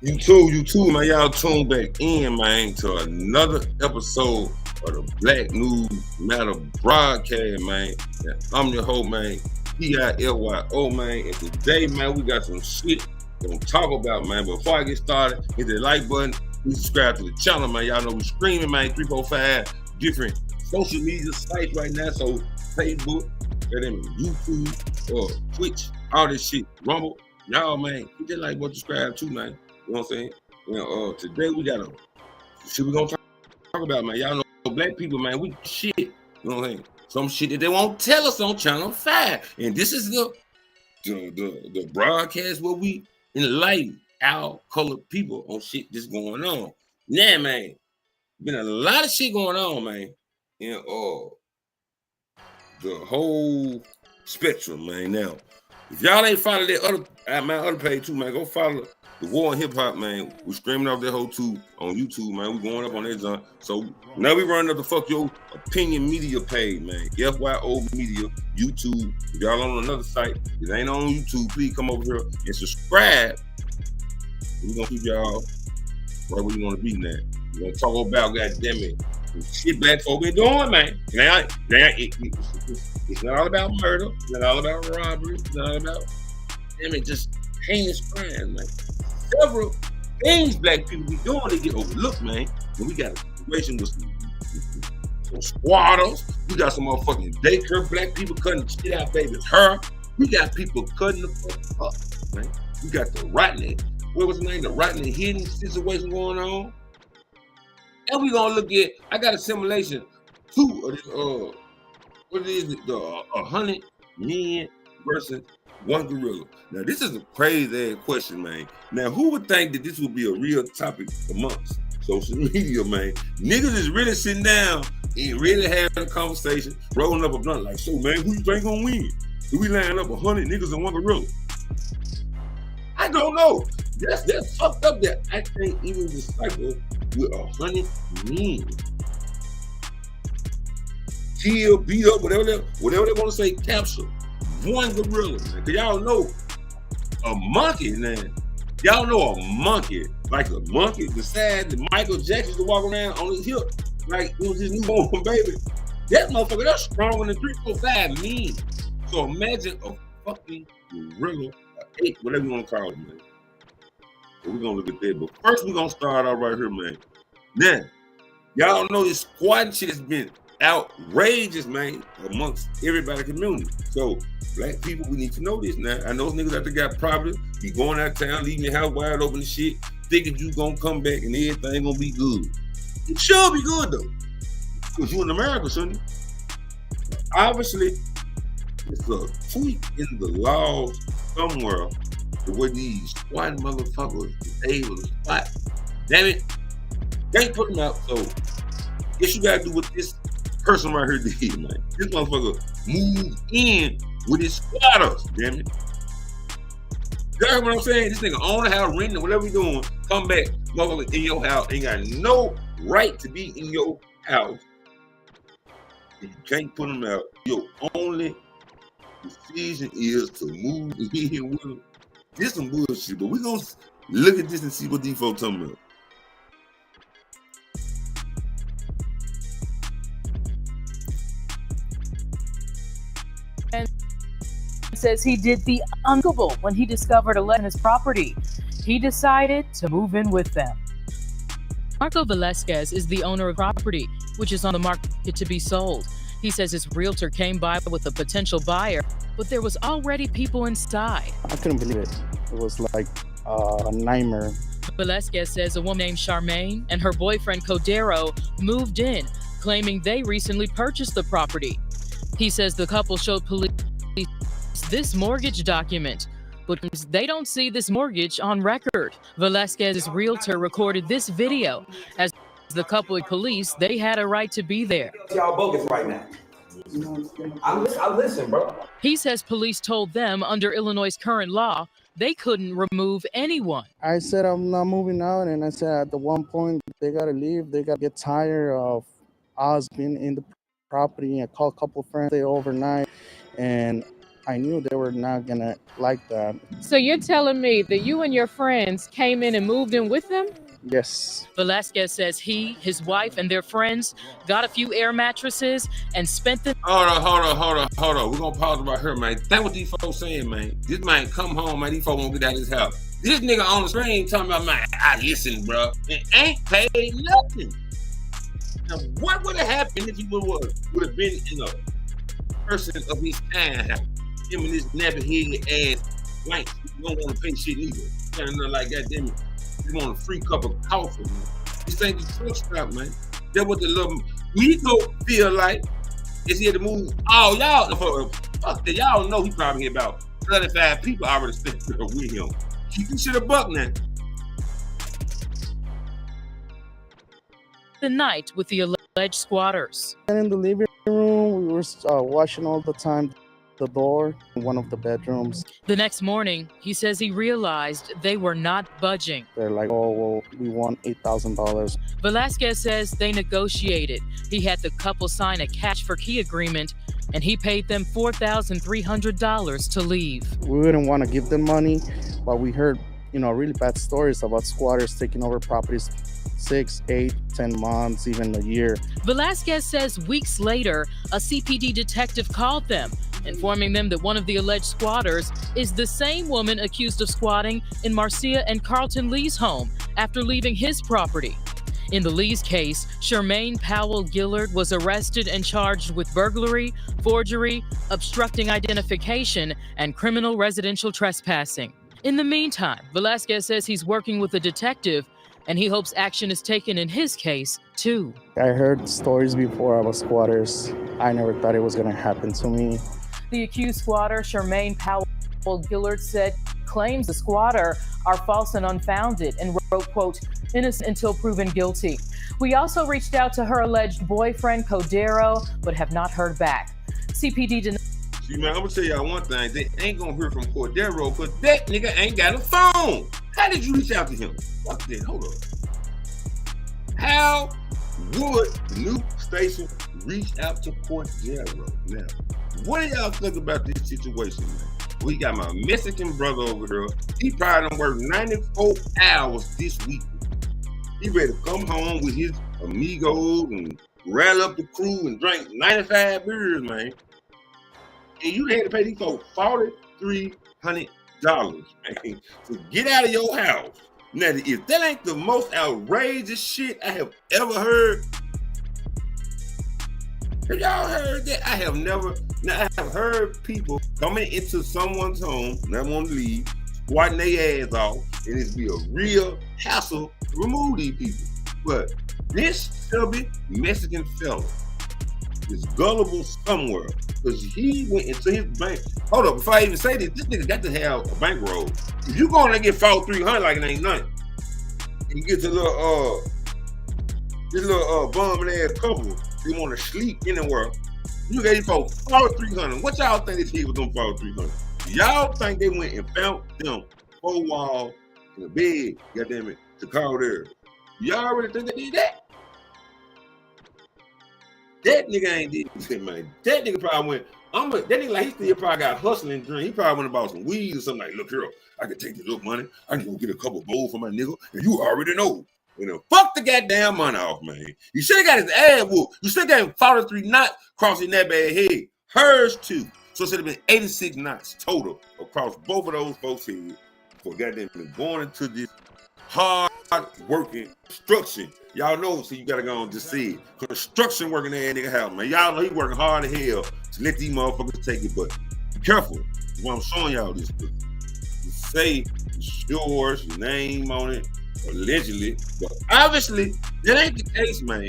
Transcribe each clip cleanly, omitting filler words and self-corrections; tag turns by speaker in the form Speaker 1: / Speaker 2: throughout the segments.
Speaker 1: You too, man. Y'all tune back in, man, to another episode of the Black News Matter broadcast, man. And I'm your host, man, PILYO, man. And today, man, we got some shit to talk about, man. But before I get started, hit the like button. Please subscribe to the channel, man. Y'all know we streaming, man. 345 different social media sites right now. So Facebook, YouTube, or Twitch, all this shit, Rumble. Y'all, man, hit that like button, subscribe too, man. You know what I'm saying? You know, today we got a shit we gonna talk about, man. Y'all know black people, man, we shit. You know what I'm saying? Some shit that they won't tell us on Channel 5. And this is the broadcast where we enlighten our colored people on shit that's going on. Now, man, been a lot of shit going on, man. You know, the whole spectrum, man. Now, if y'all ain't follow that my other page too, man, go follow the War and Hip Hop, man. We streaming off that whole too on YouTube, man. We going up on that joint. So now we running up the Fuck Your Opinion Media page, man. FYO Media, YouTube. If y'all on another site, if it ain't on YouTube, please come over here and subscribe. We're gonna keep y'all right where you want to be now. We're gonna talk about, goddamn it, shit black folk been doing, man. It's not all about murder. It's not all about robbery. It's not all about, damn it, just heinous crime, man. Several things black people be doing to get overlooked, man. And we got a situation with some squatters. We got some motherfucking daycare black people cutting shit out baby's hair. We got people cutting the fuck up, man. We got the Rodney, what was the name? The Rodney Hinton situation going on. And we gonna look at, I got a simulation, two of this, what is it, the 100 men versus one gorilla. Now, this is a crazy ass question, man. Now, who would think that this would be a real topic amongst social media, man? Niggas is really sitting down and really having a conversation, rolling up a blunt like, so, man, who you think gonna win? Do we line up 100 niggas and one gorilla? I don't know. That's fucked up that I can't even decipher with 100 men. Kill, beat up, whatever they want to say, capture one gorilla, man. Cause y'all know a monkey, man. Y'all know a monkey, like a monkey decide that Michael Jackson to walk around on his hip like it was his newborn baby. That motherfucker, that's stronger than 3, 4, 5 men. So imagine a fucking gorilla, an ape, whatever you want to call it, man. So we're gonna look at that. But first, we're gonna start out right here, man. Now, y'all know this squatting shit has been outrageous, man, amongst everybody in the community. So black people, we need to know this now. I know those niggas out there got property, be going out of town, leaving your house wide open and shit, thinking you gonna come back and everything gonna be good. It should be good though, because you in America, shouldn't you? Obviously, it's a tweak in the laws somewhere the way these squatting motherfuckers is able to spot. Damn it, can't put them out. So guess you gotta do what this person right here did, man. This motherfucker moved in with his squatters, damn it. You heard what I'm saying? This nigga own the house, renting, whatever we doing, come back, motherfucker in your house, ain't got no right to be in your house. You can't put him out. Your only decision is to move in with him. This some bullshit, but we gonna look at this and see what these folks talking about.
Speaker 2: And says he did the unthinkable when he discovered a lead in his property. He decided to move in with them. Marco Velasquez is the owner of property, which is on the market to be sold. He says his realtor came by with a potential buyer, but there was already people inside.
Speaker 3: I couldn't believe it. It was like a nightmare.
Speaker 2: Velasquez says a woman named Charmaine and her boyfriend Cordero moved in, claiming they recently purchased the property. He says the couple showed police this mortgage document, but they don't see this mortgage on record. Velasquez's realtor recorded this video. As the couple and police, they had a right to be there.
Speaker 4: Y'all bogus right now. I listen, bro.
Speaker 2: He says police told them under Illinois' current law, they couldn't remove anyone.
Speaker 3: I said I'm not moving out, and I said at the one point they gotta leave. They gotta get tired of us being in the property. I called a couple of friends there overnight, and I knew they were not gonna like that.
Speaker 5: So you're telling me that you and your friends came in and moved in with them?
Speaker 3: Yes.
Speaker 2: Velasquez says he, his wife, and their friends got a few air mattresses and spent the
Speaker 1: Hold on. We're gonna pause right here, man. That's what these folks saying, man. This man come home, man. These folks won't get out of his house. This nigga on the screen talking about, man, I listen, bro. And ain't paid nothing. Now, what would have happened if he would have been in a person of his time? Him and this nappy head ass blank. You don't want to pay shit either. Kind of like, goddamn it, you want a free cup of coffee, man. This ain't the truck stop, man. That's what the little Miko feel like. Is he had to move all y'all? Fuck that. Y'all know he probably had about 35 people already staying with him. Keep this shit a buck now.
Speaker 2: the night with the alleged squatters.
Speaker 3: And in the living room, we were watching all the time the door in one of the bedrooms.
Speaker 2: The next morning, he says he realized they were not budging.
Speaker 3: They're like, oh, well, we want $8,000.
Speaker 2: Velasquez says they negotiated. He had the couple sign a cash for key agreement, and he paid them $4,300 to leave.
Speaker 3: We wouldn't want to give them money, but we heard, really bad stories about squatters taking over properties 6, 8, 10 months, even a year.
Speaker 2: Velasquez says weeks later, a CPD detective called them, informing them that one of the alleged squatters is the same woman accused of squatting in Marcia and Carlton Lee's home after leaving his property. In the Lee's case, Charmaine Powell Gillard was arrested and charged with burglary, forgery, obstructing identification, and criminal residential trespassing. In the meantime, Velasquez says he's working with a detective, and he hopes action is taken in his case, too.
Speaker 3: I heard stories before about squatters. I never thought it was going to happen to me.
Speaker 2: The accused squatter, Charmaine Powell Gillard, said claims the squatter are false and unfounded, and wrote, quote, innocent until proven guilty. We also reached out to her alleged boyfriend, Cordero, but have not heard back. CPD denied.
Speaker 1: See, man, I'm gonna tell y'all one thing. They ain't gonna hear from Cordero because that nigga ain't got a phone. How did you reach out to him? Fuck that, hold up. How would the new station reach out to Cordero? Now, what do y'all think about this situation, man? We got my Mexican brother over here. He probably done worked 94 hours this week. He ready to come home with his amigos and rally up the crew and drink 95 beers, man. And you had to pay these folks $4,300, man, to get out of your house. Now, if that ain't the most outrageous shit I have ever heard, have y'all heard that? I have never. Now, I have heard people coming into someone's home, not want to leave, squatting their ass off, and it's be a real hassle to remove these people. But this chubby Mexican fella is gullible somewhere because he went into his bank. Hold up, before I even say this nigga got to have a bankroll. If you go in there and get $4,300 like it ain't nothing, and you get the little bumming ass couple, they want to sleep anywhere. You gave these folks $4,300. What y'all think this kid was doing $4,300? Y'all think they went and found them 4 walls in a bed, goddammit, to call there? Y'all really think they did that? That nigga ain't did shit, man. That nigga probably went, that nigga like he still probably got hustling drink. He probably went and bought some weed or something like, look here, I can take this little money. I can go get a couple bowls for my nigga, and you already know. Fuck the goddamn money off, man. You should have got his ass whooped. You should have got him 43 knots crossing that bad head. Hers too. So it should have been 86 knots total across both of those folks' heads for goddamn going into this hard working construction. Y'all know, so you gotta go and just see it. Construction working that nigga house, man. Y'all know he working hard as hell to let these motherfuckers take it, but be careful. That's why I'm showing y'all this. You say it's yours, your name on it, allegedly, but obviously that ain't the case, man.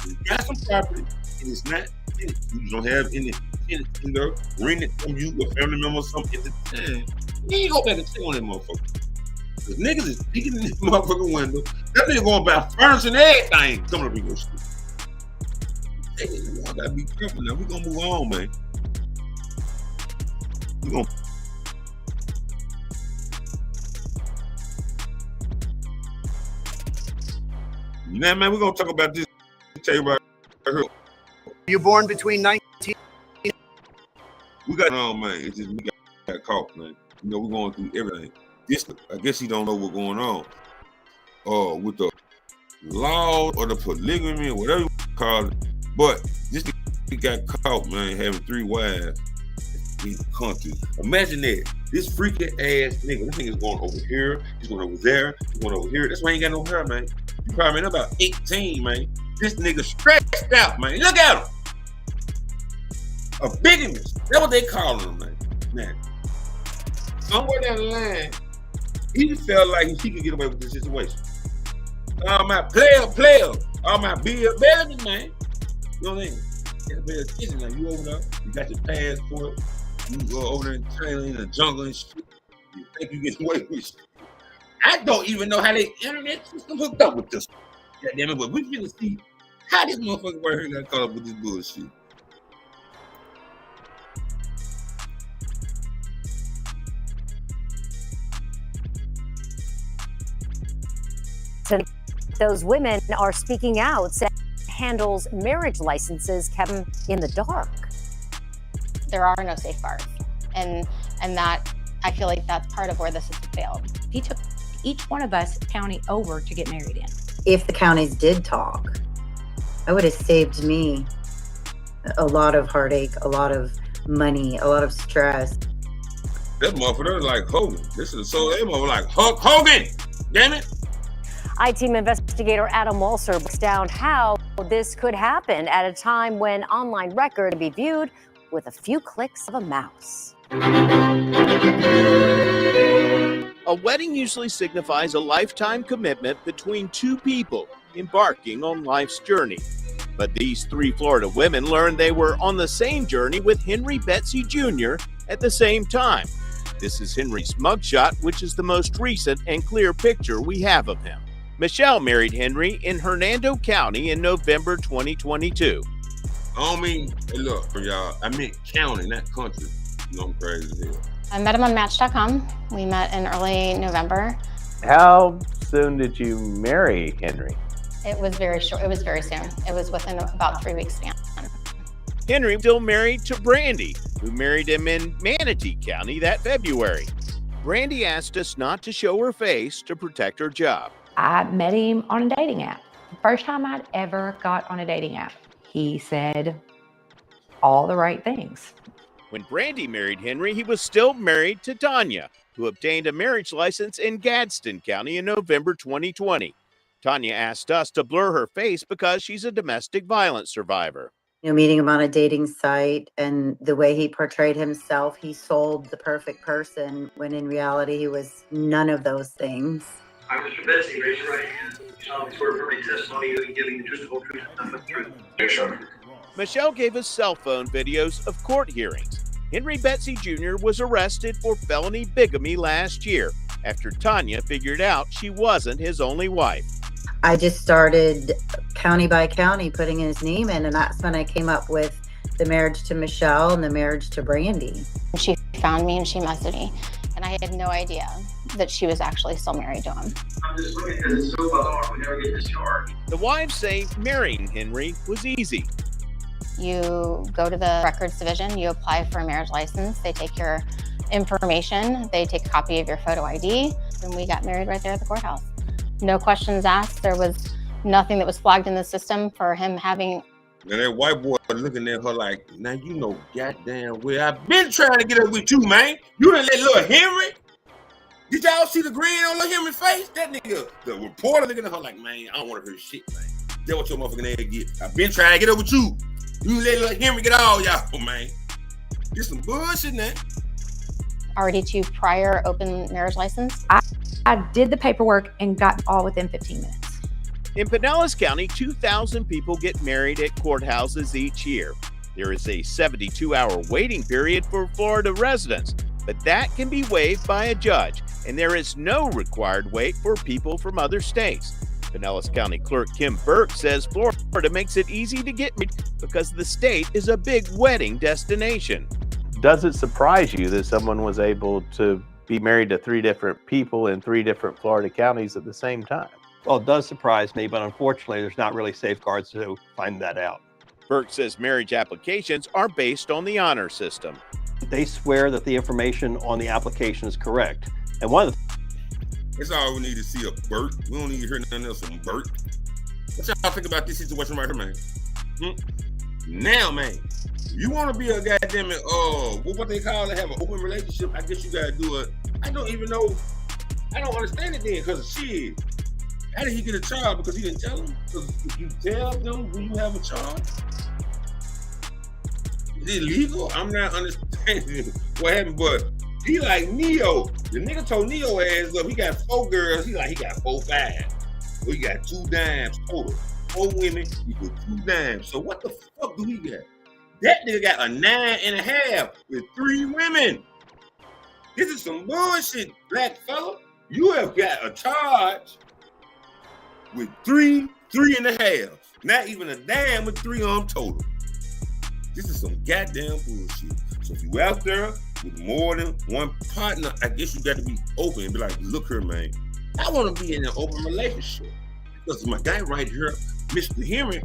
Speaker 1: You got some property and it's not in it. You don't have any tenants in there, rent it from you, a family member or something at the time. You ain't go back and check on that motherfucker. Because niggas is peeking in this motherfucking window. That nigga going buy furniture and everything coming up in your street. Hey, you gotta be careful now. We gonna move on, man. We gonna. Now, man, we're gonna talk about this. Tell you right here.
Speaker 6: You born between 19.
Speaker 1: We got on, man. It's just we got caught, man. You know, we're going through everything. This, I guess he don't know what's going on. With the law or the polygamy or whatever you call it. But this he got caught, man, having 3 wives in the country. Imagine that. This freaking ass nigga. This nigga's going over here. He's going over there. He's going over here. That's why he ain't got no hair, man. You probably know about 18, man. This nigga stretched out, man. Look at him. A bigamist. That's what they call him, man. Somewhere down the line, he felt like he could get away with this situation. All my player. All my Bill Bellamy, man. You know what I mean? You gotta pay attention. Like, you over there, you got your passport, you go over there and train in the jungle and shit. You think you get away with shit. I don't even know how they internet system hooked up with this. God damn it, but we finna see how this motherfucker right here got caught up with this bullshit.
Speaker 6: Those women are speaking out, saying handles marriage licenses kept them in the dark.
Speaker 7: There are no safeguards, and that I feel like that's part of where the system failed.
Speaker 8: He took each one of us county over to get married in.
Speaker 9: If the counties did talk, I would have saved me a lot of heartache, a lot of money, a lot of stress.
Speaker 1: That motherfucker is like Hogan. This is so that motherfucker like Hulk Hogan. Damn it.
Speaker 6: I-Team investigator Adam Walser breaks down how this could happen at a time when online record can be viewed with a few clicks of a mouse.
Speaker 10: A wedding usually signifies a lifetime commitment between 2 people embarking on life's journey. But these 3 Florida women learned they were on the same journey with Henry Betsy Jr. at the same time. This is Henry's mugshot, which is the most recent and clear picture we have of him. Michelle married Henry in Hernando County in November 2022.
Speaker 1: I don't mean, hey, look, y'all, I meant county, not country. You know I'm crazy as hell.
Speaker 7: I met him on Match.com. We met in early November.
Speaker 11: How soon did you marry Henry?
Speaker 7: It was very short. It was very soon. It was within about 3 weeks span.
Speaker 10: Henry still married to Brandy, who married him in Manatee County that February. Brandy asked us not to show her face to protect her job.
Speaker 8: I met him on a dating app. First time I'd ever got on a dating app. He said all the right things.
Speaker 10: When Brandy married Henry, he was still married to Tanya, who obtained a marriage license in Gadsden County in November 2020. Tanya asked us to blur her face because she's a domestic violence survivor.
Speaker 9: You know, meeting him on a dating site and the way he portrayed himself, he sold the perfect person when in reality he was none of those things.
Speaker 12: I'm Mr. Betsy, raise your right hand. You solemnly swear for any testimony you giving the truth, the whole truth, and nothing but the truth. Yes, sir.
Speaker 10: Michelle gave us cell phone videos of court hearings. Henry Betsy Jr. was arrested for felony bigamy last year after Tanya figured out she wasn't his only wife.
Speaker 9: I just started county by county putting his name in, and that's when I came up with the marriage to Michelle and the marriage to Brandy.
Speaker 7: She found me and she messaged me, and I had no idea that she was actually still married to him.
Speaker 12: I'm just looking at it so bizarre we never get discharged.
Speaker 10: The wives say marrying Henry was easy.
Speaker 7: You go to the records division, you apply for a marriage license, they take your information, they take a copy of your photo ID, and we got married right there at the courthouse. No questions asked. There was nothing that was flagged in the system for him having.
Speaker 1: Now that white boy looking at her like, now you know goddamn well I've been trying to get up with you, man. You done let little Henry? Did y'all see the grin on little Henry's face? That nigga, the reporter looking at her like, man, I don't want to hear shit, man. That's what your motherfucking ass get. I've been trying to get up with you. You let little Henry get all y'all, man. Get some bullshit, man.
Speaker 7: Already 2 prior open marriage license.
Speaker 8: I did the paperwork and got all within 15 minutes.
Speaker 10: In Pinellas County, 2,000 people get married at courthouses each year. There is a 72-hour waiting period for Florida residents, but that can be waived by a judge, and there is no required wait for people from other states. Pinellas County Clerk Kim Burke says Florida makes it easy to get married because the state is a big wedding destination.
Speaker 11: Does it surprise you that someone was able to be married to 3 different people in 3 different Florida counties at the same time?
Speaker 13: Well, it does surprise me, but unfortunately, there's not really safeguards to find that out.
Speaker 10: Burke says marriage applications are based on the honor system.
Speaker 13: they swear that the information on the application is correct. And one of the
Speaker 1: That's all we need to see a Bert. We don't need to hear nothing else from Bert. What y'all think about this situation right here, man? Now, man, you want to be a goddamn it, what they call it, have an open relationship, I guess you gotta do it. I don't even know. I don't understand it then, because shit. How did he get a child? Because he didn't tell him? Because if you tell them, do you have a child? Is it legal? I'm not understanding what happened, but he like Neo. The nigga told Neo ass up. He got 4 girls. He got 4 5. Well, he got 2 dimes total. 4 women equal 2 dimes. So what the fuck do he got? That nigga got a 9.5 with 3 women. This is some bullshit, black fella. You have got a charge with 3.5. Not even a dime with 3 on total. This is some goddamn bullshit. So if you out there with more than one partner, I guess you got to be open and be like, look here, man, I want to be in an open relationship. Because my guy right here, Mr. Henry,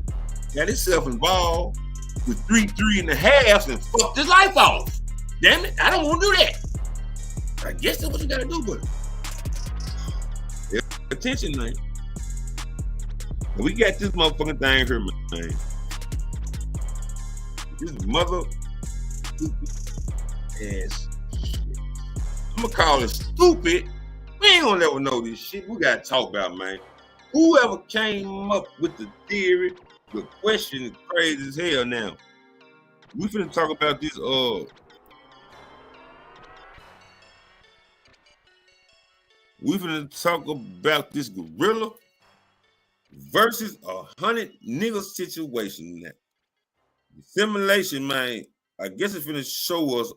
Speaker 1: got himself involved with 3.5 and fucked his life off. Damn it, I don't want to do that. I guess that's what you got to do, but attention, man. We got this motherfucking thing here, man. This mother ass shit. I'm gonna call it stupid. We ain't gonna never know this shit. We gotta talk about, man. Whoever came up with the theory, the question is crazy as hell now. We finna talk about this, we finna talk about this gorilla versus 100 nigga situation now. The simulation, man, I guess it's finna show us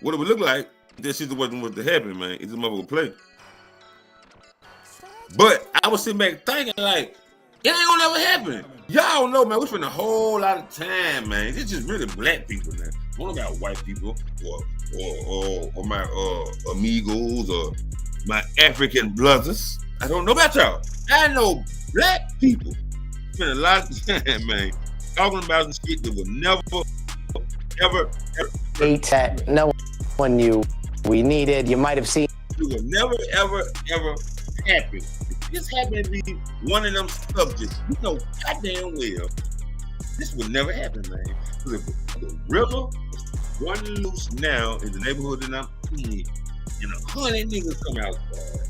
Speaker 1: what it would look like if this situation was to happen, man. Is this motherfucker play? But I was sitting back thinking, like, it ain't gonna never happen. Y'all know, man, we spend a whole lot of time, man. It's just really black people now. I don't know about white people or my amigos or my African brothers. I don't know about y'all. I know black people spend a lot of time, man, talking about some shit that will never, ever
Speaker 14: that no one knew we needed. You might have seen.
Speaker 1: It will never, ever happen. If this happened to be one of them subjects, you know goddamn well this would never happen, man. The river is running loose now in the neighborhood that I'm in, and 100 niggas come outside.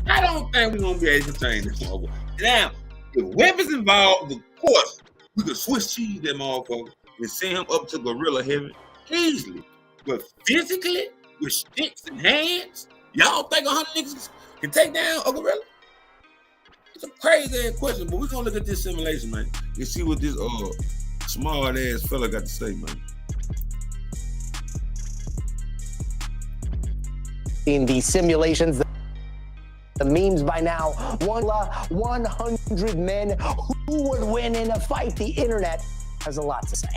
Speaker 1: I don't think we're gonna be able to change this motherfucker. Now, if weapons involved, of course, we could switch cheese that motherfucker and send him up to gorilla heaven easily. But physically, with sticks and hands, y'all think 100 niggas can take down a gorilla? It's a crazy ass question, but we're gonna look at this simulation, man, and see what this smart ass fella got to say, man.
Speaker 14: In the simulations, the memes by now, 100 men who would win in a fight. The internet has a lot to say.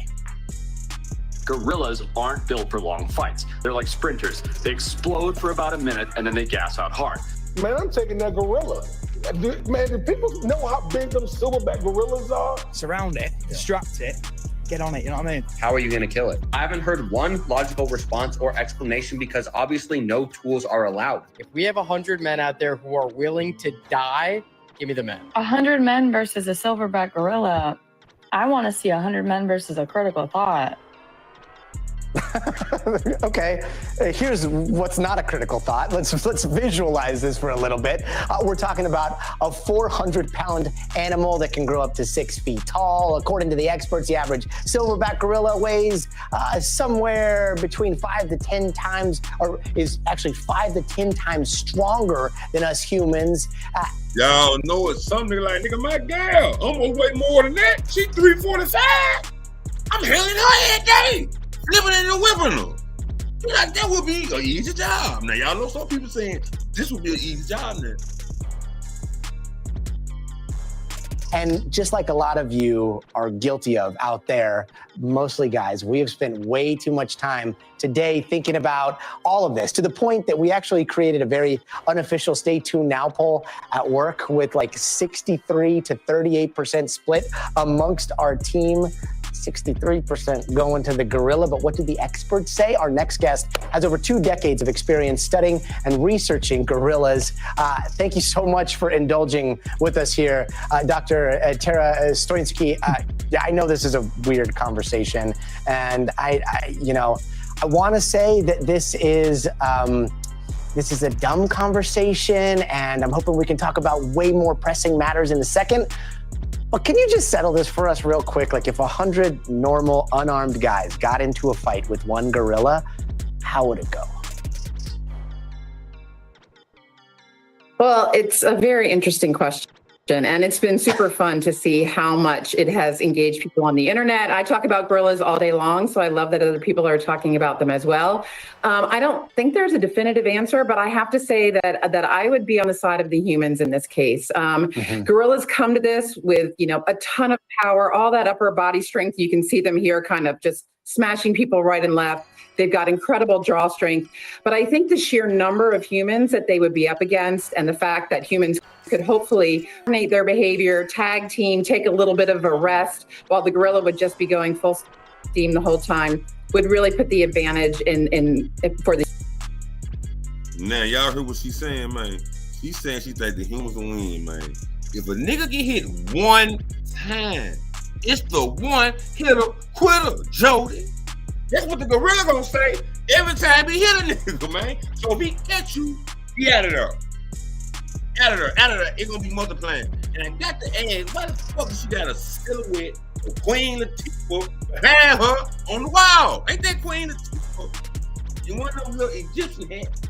Speaker 15: Gorillas aren't built for long fights. They're like sprinters. They explode for about a minute and then they gas out hard.
Speaker 16: Man, I'm taking that gorilla. Man, do people know how big them silverback gorillas are?
Speaker 17: Surround it, distract it, get on it, you know what I mean?
Speaker 18: How are you gonna kill it? I haven't heard one logical response or explanation because obviously no tools are allowed.
Speaker 19: If we have 100 men out there who are willing to die, give me the men.
Speaker 20: 100 men versus a silverback gorilla. I want to see 100 men versus a critical thought.
Speaker 14: Okay, here's what's not a critical thought. Let's visualize this for a little bit. We're talking about a 400-pound animal that can grow up to 6 feet tall. According to the experts, the average silverback gorilla weighs somewhere between 5 to 10 times, or is actually 5 to 10 times stronger than us humans.
Speaker 1: Y'all know it's something like, nigga, my girl almost weigh more than that. She 345. I'm handling her every day. Flipping and whipping them. Like, that would be an easy job. Now, y'all know some people saying this would be an easy job now.
Speaker 14: And just like a lot of you are guilty of out there, mostly guys, we have spent way too much time today thinking about all of this, to the point that we actually created a very unofficial Stay Tuned Now poll at work with like 63 to 38% split amongst our team. 63% going to the gorilla. But what do the experts say? Our next guest has over 2 decades of experience studying and researching gorillas. Thank you so much for indulging with us here, Dr. Tara Stoinski. I know this is a weird conversation, and I want to say that this is a dumb conversation, and I'm hoping we can talk about way more pressing matters in a second. But can you just settle this for us real quick? Like, if 100 normal, unarmed guys got into a fight with one gorilla, how would it go?
Speaker 21: Well, it's a very interesting question. And it's been super fun to see how much it has engaged people on the internet. I talk about gorillas all day long, so I love that other people are talking about them as well. I don't think there's a definitive answer, but I have to say that I would be on the side of the humans in this case. Gorillas come to this with, a ton of power, all that upper body strength. You can see them here kind of just smashing people right and left. They've got incredible draw strength. But I think the sheer number of humans that they would be up against, and the fact that humans could hopefully coordinate their behavior, tag team, take a little bit of a rest, while the gorilla would just be going full steam the whole time, would really put the advantage in for the.
Speaker 1: Now, y'all heard what she's saying, man. She's saying she think the humans will win, man. If a nigga get hit one time, it's the one hitter quitter, Jody. That's what the gorilla gonna say every time he hit a nigga, man. So if he catch you, he out of there. Out of there. It's gonna be multiplying. And I got to ask, why the fuck does she got a silhouette of Queen Latifah behind her on the wall? Ain't that Queen Latifah? And one of them little Egyptian hats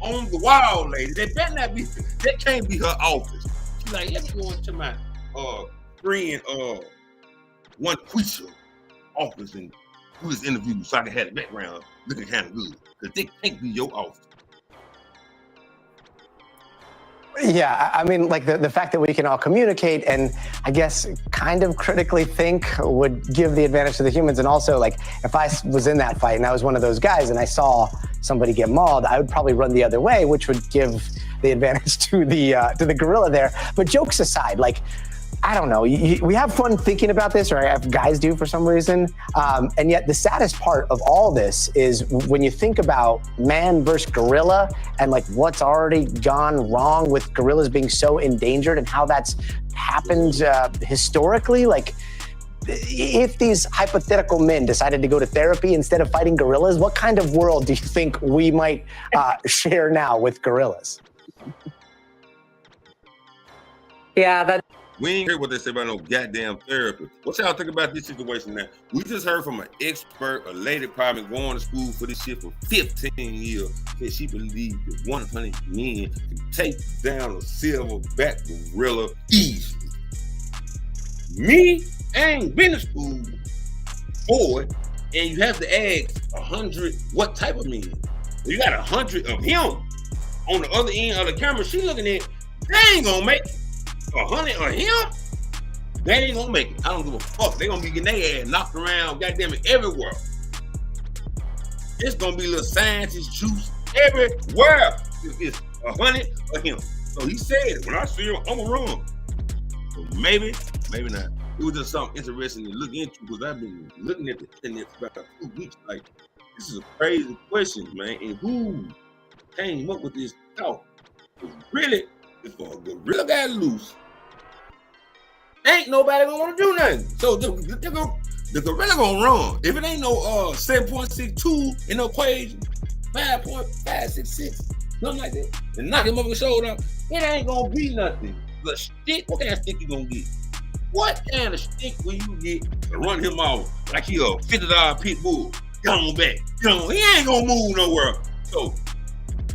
Speaker 1: on the wall, lady. That better not be, that can't be her office. She's like, let me go into my friend one Quisha office and do this interview so I can have the background looking kind of good. Because they can't be your office.
Speaker 14: Yeah, I mean, like the fact that we can all communicate and I guess kind of critically think would give the advantage to the humans. And also, like, if I was in that fight and I was one of those guys and I saw somebody get mauled, I would probably run the other way, which would give the advantage to the gorilla there. But jokes aside, like, I don't know. We have fun thinking about this, or guys do for some reason. And yet the saddest part of all this is when you think about man versus gorilla and like what's already gone wrong with gorillas being so endangered and how that's happened historically. Like, if these hypothetical men decided to go to therapy instead of fighting gorillas, what kind of world do you think we might share now with gorillas?
Speaker 21: Yeah,
Speaker 1: we ain't heard what they say about no goddamn therapy. What y'all think about this situation now? We just heard from an expert, a lady probably going to school for this shit for 15 years, that she believed that 100 men can take down a silverback gorilla easily. Me, I ain't been to school for it, and you have to ask 100 what type of men. You got 100 of him on the other end of the camera she looking at, they ain't gonna make it. 100 of him, they ain't gonna make it. I don't give a fuck. They gonna be getting their ass knocked around, goddamn it, everywhere. It's gonna be little scientist juice everywhere. It's 100 of him. So he said, when I see him, I'm gonna run. So maybe not. It was just something interesting to look into, because I've been looking at the internet for about 2 weeks. Like, this is a crazy question, man. And who came up with this thought? Really, if a gorilla got loose, ain't nobody gonna want to do nothing. So the gorilla gonna run. If it ain't no 7.62 in no equation, 5.566, nothing like that, and knock him over the shoulder, it ain't gonna be nothing. The stick, what kind of stick you gonna get? What kind of stick will you get to run him off like he a $50 pit bull? Get on back. He ain't gonna move nowhere. So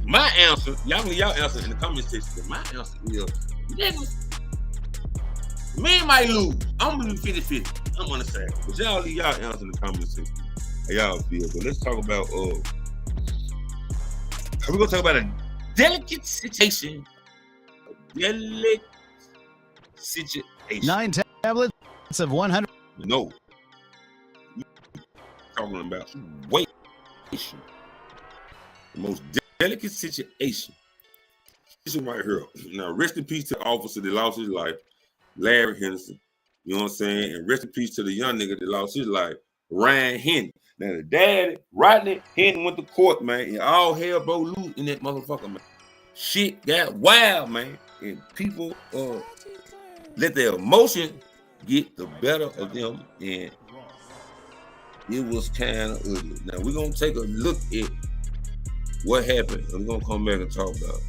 Speaker 1: my answer, y'all answer in the comment section, but my answer is, niggas, men might lose. I'm gonna be 50-50. I'm gonna say, but y'all leave y'all answer in the comment section how y'all feel. But let's talk about we're gonna talk about a delicate situation. A delicate situation.
Speaker 22: 9 tablets of 100.
Speaker 1: No. Talking about weight. The most delicate situation. This is right here. Now, rest in peace to the officer that lost his life, Larry Henderson. You know what I'm saying? And rest in peace to the young nigga that lost his life, Ryan Hinton. Now the dad, Rodney Hinton, went to court, man, and all hell broke loose in that motherfucker, man. Shit got wild, man, and people let their emotions get the better of them, and it was kind of ugly. Now we're gonna take a look at what happened. I'm gonna come back and talk about it.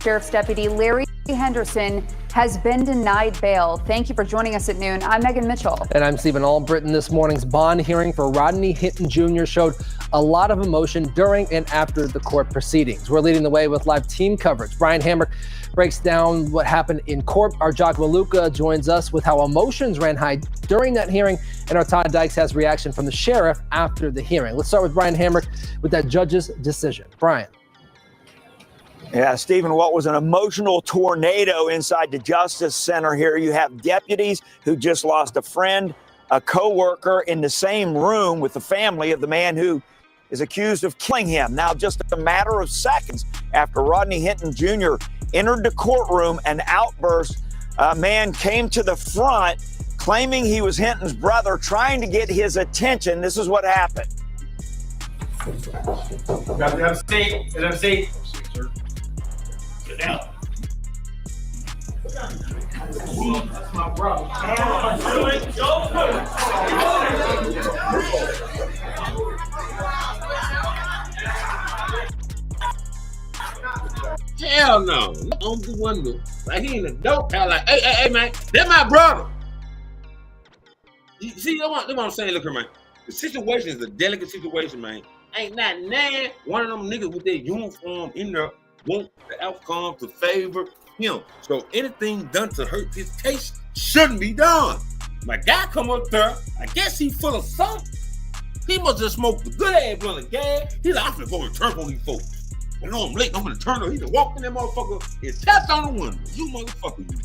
Speaker 4: Sheriff's Deputy Larry Henderson has been denied bail. Thank you for joining us at noon. I'm Megan Mitchell.
Speaker 5: And I'm Stephen Albritton. This morning's bond hearing for Rodney Hinton Jr. showed a lot of emotion during and after the court proceedings. We're leading the way with live team coverage. Brian Hamrick breaks down what happened in court. Our Jock Maluka joins us with how emotions ran high during that hearing. And our Todd Dykes has reaction from the sheriff after the hearing. Let's start with Brian Hamrick with that judge's decision. Brian.
Speaker 23: Yeah, Stephen, what was an emotional tornado inside the Justice Center here. You have deputies who just lost a friend, a co-worker in the same room with the family of the man who is accused of killing him. Now, just a matter of seconds after Rodney Hinton Jr. entered the courtroom, an outburst, a man came to the front claiming he was Hinton's brother, trying to get his attention. This is what happened.
Speaker 24: Have a seat. Have a seat. Sit down. That's my brother.
Speaker 1: Hell no. On the window. Like he in a dope house. Like, hey, man, that's my brother. You see, that's what I'm saying. Look here, man. The situation is a delicate situation, man. Ain't not one of them niggas with their uniform in there want the outcome to favor him. So anything done to hurt his case shouldn't be done. My guy come up there, I guess he full of something. He must have smoked the good ass blunt of gas. He's like, I'm gonna go and turn on these folks. I know I'm late, I'm gonna turn on. He just walked in that motherfucker and tapped on the window. You motherfucker, you.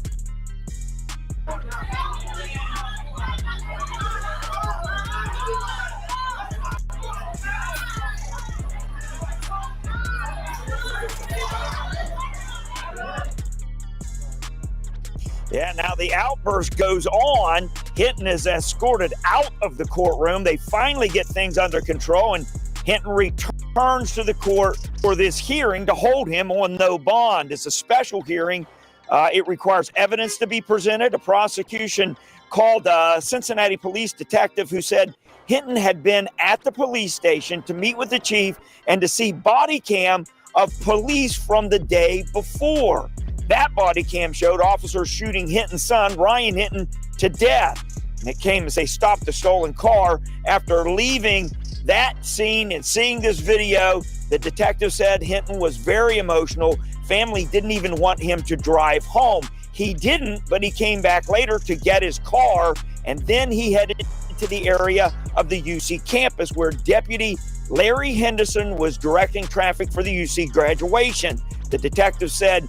Speaker 23: Yeah, now the outburst goes on. Hinton is escorted out of the courtroom. They finally get things under control, and Hinton returns to the court for this hearing to hold him on no bond. It's a special hearing. It requires evidence to be presented. A prosecution called a Cincinnati police detective who said Hinton had been at the police station to meet with the chief and to see body cam of police from the day before. That body cam showed officers shooting Hinton's son, Ryan Hinton, to death. And it came as they stopped the stolen car. After leaving that scene and seeing this video, the detective said Hinton was very emotional. Family didn't even want him to drive home. He didn't, but he came back later to get his car, and then he headed to the area of the UC campus where Deputy Larry Henderson was directing traffic for the UC graduation. The detective said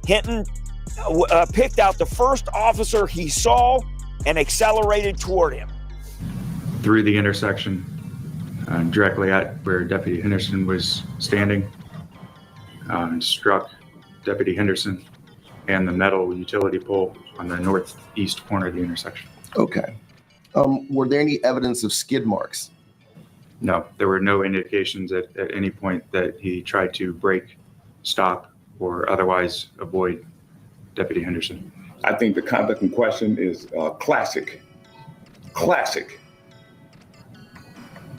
Speaker 23: Hinton picked out the first officer he saw and accelerated toward him.
Speaker 25: Through the intersection, directly at where Deputy Henderson was standing, struck Deputy Henderson and the metal utility pole on the northeast corner of the intersection.
Speaker 26: Okay. Were there any evidence of skid marks?
Speaker 25: No, there were no indications at any point that he tried to brake, stop, or otherwise avoid Deputy Henderson.
Speaker 27: I think the conduct in question is classic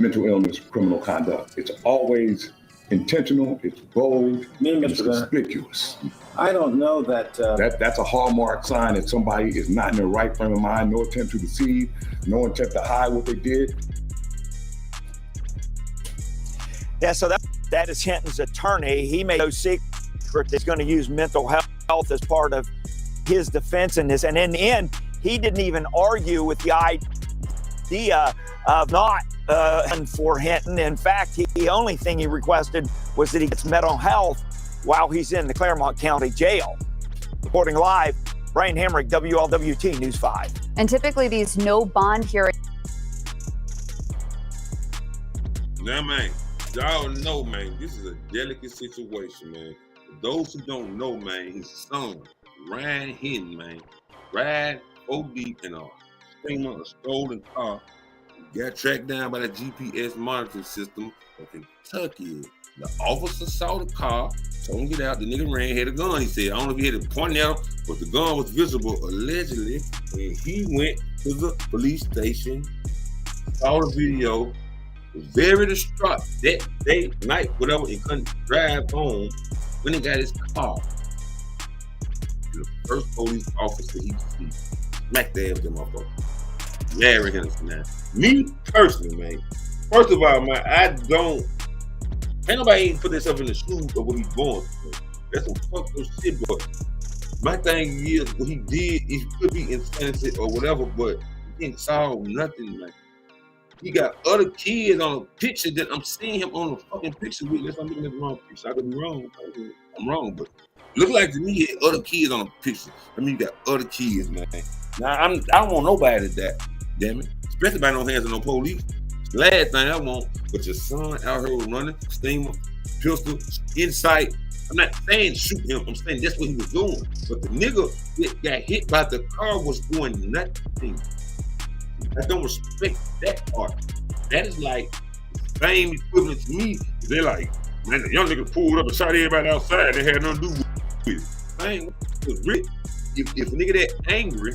Speaker 27: mental illness criminal conduct. It's always intentional, it's bold, it's conspicuous.
Speaker 28: I don't know that...
Speaker 27: That's a hallmark sign that somebody is not in their right frame of mind, no attempt to deceive, no attempt to hide what they did.
Speaker 23: Yeah, so that is Hinton's attorney. He made no secret that he's going to use mental health as part of his defense in this. And in the end, he didn't even argue with the idea of not for Hinton. In fact, the only thing he requested was that he gets mental health while he's in the Claremont County Jail. Reporting live, Brian Hamrick, WLWT News 5.
Speaker 4: And typically these no bond hearings.
Speaker 1: Yeah, man. y'all know, man, this is a delicate situation, man. For those who don't know, man, his son, Ryan Hinton, man, ride OD in a steamer, a stolen car, got tracked down by the GPS monitoring system of Kentucky. The officer saw the car, told him to get out. The nigga ran, had a gun. He said, I don't know if he had it pointing at him, but the gun was visible, allegedly. And he went to the police station, saw the video, was very distraught that day, night, whatever, and couldn't drive home when he got his car. The first police officer he see smacked the ass of them motherfucker. Larry Henderson now. Me personally, man, first of all, man, ain't nobody even put themselves in the shoes of what he's going through. That's some fucked up shit, but my thing is what he did, he could be insanity or whatever, but he didn't solve nothing, man. He got other kids on a picture that I'm seeing him on a fucking picture with. Unless I'm looking at the wrong picture. I could be wrong. I'm wrong, but look like to me he had other kids on a picture. I mean, you got other kids, man. Now I don't want nobody to die, damn it. Especially by no hands of no police. Last thing I want, but your son out here running, steamer, pistol, insight. I'm not saying shoot him. I'm saying that's what he was doing. But the nigga that got hit by the car was doing nothing. I don't respect that part. That is like the same equivalent to me. They're like, man, the young nigga pulled up and shot everybody outside. They had nothing to do with it. Same was rich. If a nigga that angry,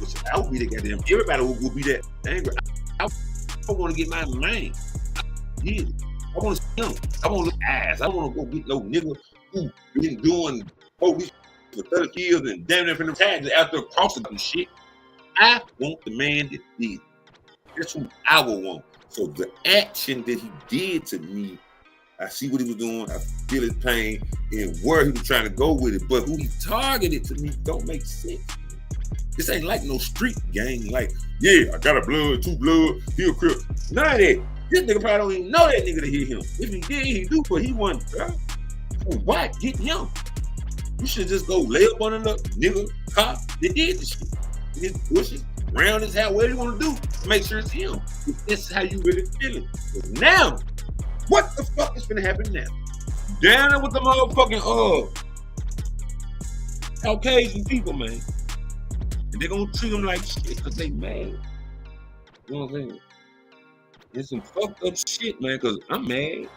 Speaker 1: which I would be the goddamn, everybody would be that angry. I want to get my man. Yeah. I want to see him. I want to look ass. I want to go get no nigga who been doing police for 30 years and damn near from the tags after crossing some shit. I want the man that did. That's who I would want. So the action that he did to me, I see what he was doing. I feel his pain and where he was trying to go with it. But who he targeted to me don't make sense. This ain't like no street gang. Like, yeah, I got a blood, two blood, he a crip. None of that. This nigga probably don't even know that nigga to hit him. If he did, he do, but he wasn't. So why get him? You should just go lay up on another nigga cop that did the shit. His bushes, round his hat, whatever you want to do, make sure it's him. If this is how you really feeling. But now, what the fuck is gonna happen now? Down there with the motherfucking Caucasian people, man. And they're gonna treat them like shit because they mad. You know what I'm saying? It's some fucked up shit, man, because I'm mad.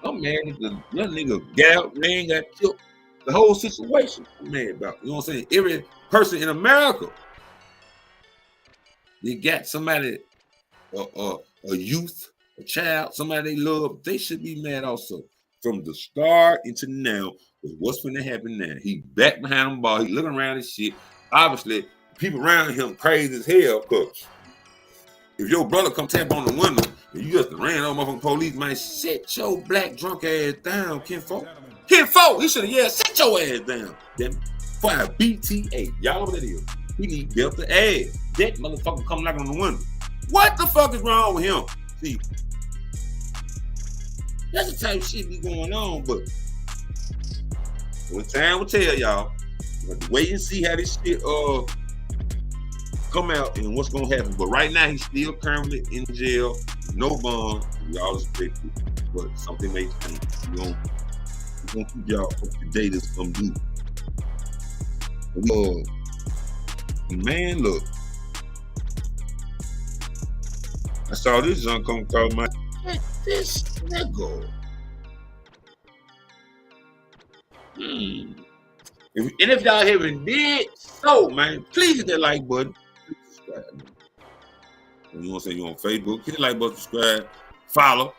Speaker 1: I'm mad because that nigga gal, man, got killed. The whole situation I'm mad about. You know what I'm saying? Every person in America, they got somebody, a youth, a child, somebody they love, they should be mad also. From the start into now, with what's going to happen now. He back behind the ball, he looking around and shit. Obviously, people around him crazy as hell, because if your brother come tap on the window and you just ran over from police, man, sit your black drunk ass down, Kinfolk. Kinfolk, he should have yelled, sit your ass down. Damn it. For a BTA. Y'all know what that is. He need built the ass. That motherfucker come knocking on the window. What the fuck is wrong with him? See, that's the type of shit be going on, but when time will tell y'all, wait and see how this shit come out and what's gonna happen. But right now he's still currently in jail, no bond. Y'all expect it, but something may change. We're gonna keep y'all up to date as come due. Man, look. I saw this junk come across my this nigga. If y'all haven't did so, man, please hit that like button. Subscribe. You want to say you on Facebook? Hit the like button, subscribe, follow,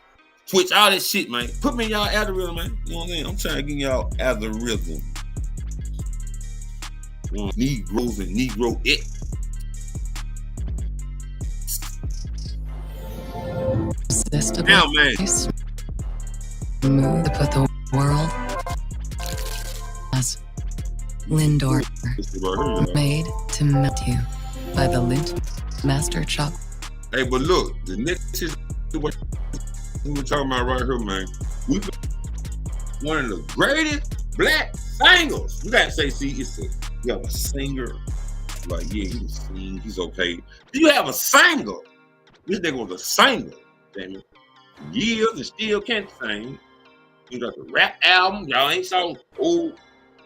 Speaker 1: Twitch, all that shit, man. Put me in y'all algorithm, man. You know what I'm saying? I'm trying to get y'all algorithm. Negroes and Negro it. Now, man.
Speaker 2: Move to put the world as Lindor made to melt you by the Lint Master Chop.
Speaker 1: Hey, but look, the next is what we're talking about right here, man. We one of the greatest black singers. You gotta say, see, you have a singer. Like, yeah, he can sing, he's okay. You have a singer. This nigga was a singer, damn it. years and still can't sing. He got the rap album. Y'all ain't saw old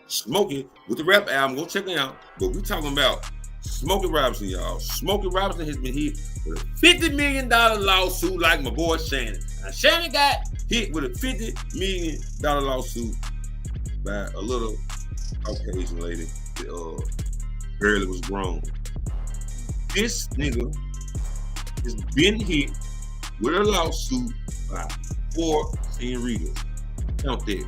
Speaker 1: Smokey with the rap album. Go check it out. But we talking about Smokey Robinson, y'all. Smokey Robinson has been hit with a $50 million lawsuit like my boy Shannon. Now, Shannon got hit with a $50 million lawsuit by a little Caucasian lady that barely was grown. This nigga has been hit with a lawsuit by 4 senoritas. Count that.